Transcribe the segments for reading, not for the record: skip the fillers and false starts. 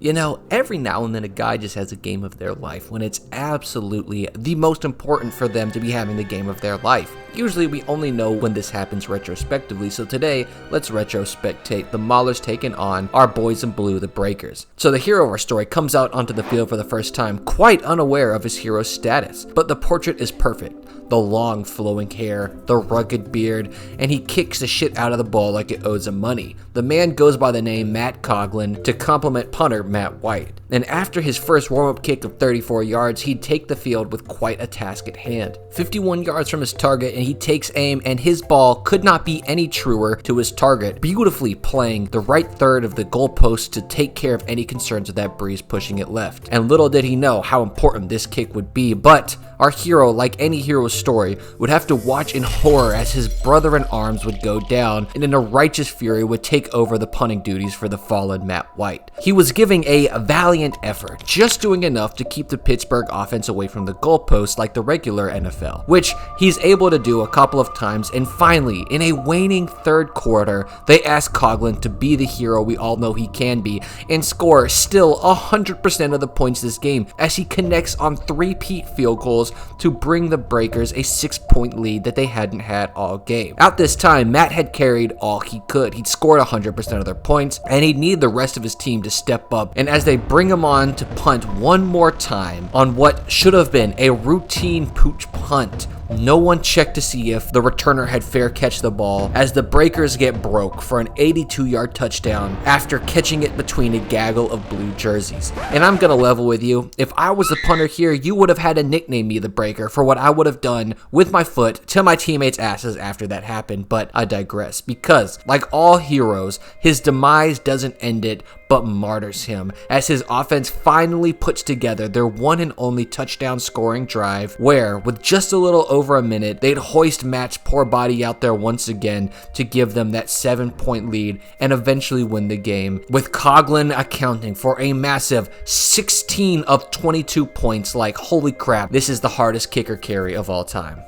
You know, every now and then a guy just has a game of their life when it's absolutely the most important for them to be having the game of their life. Usually we only know when this happens retrospectively, so today let's retrospectate the Maulers taking on our boys in blue, the Breakers. So the hero of our story comes out onto the field for the first time, quite unaware of his hero's status, but the portrait is perfect. The long flowing hair, the rugged beard, and he kicks the shit out of the ball like it owes him money. The man goes by the name Matt Coughlin to compliment punter Matt White. And after his first warm-up kick of 34 yards, he'd take the field with quite a task at hand. 51 yards from his target, and he takes aim, and his ball could not be any truer to his target, beautifully playing the right third of the goalpost to take care of any concerns of that breeze pushing it left. And little did he know how important this kick would be, but our hero, like any hero's story, would have to watch in horror as his brother in arms would go down, and in a righteous fury would take over the punting duties for the fallen Matt White. He was giving a valiant effort, just doing enough to keep the Pittsburgh offense away from the goalpost like the regular NFL, which he's able to do a couple of times, and finally, in a waning third quarter, they ask Coughlin to be the hero we all know he can be, and score still 100% of the points this game, as he connects on 3-peat field goals to bring the Breakers a 6-point lead that they hadn't had all game. At this time, Matt had carried all he could. He'd scored 100% of their points, and he'd need the rest of his team to step up. And as they bring him on to punt one more time on what should have been a routine pooch punt, no one checked to see if the returner had fair catch the ball, as the Breakers get broke for an 82-yard touchdown after catching it between a gaggle of blue jerseys. And I'm gonna level with you, if I was the punter here, you would have had to nickname me the Breaker for what I would have done with my foot to my teammates' asses after that happened, but I digress, because like all heroes, his demise doesn't end it, but martyrs him, as his offense finally puts together their one and only touchdown scoring drive, where, with just a little over a minute, they'd hoist Matt's poor body out there once again to give them that 7-point lead and eventually win the game, with Coughlin accounting for a massive 16 of 22 points. Like, holy crap, this is the hardest kicker carry of all time.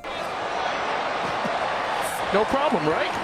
No problem, right?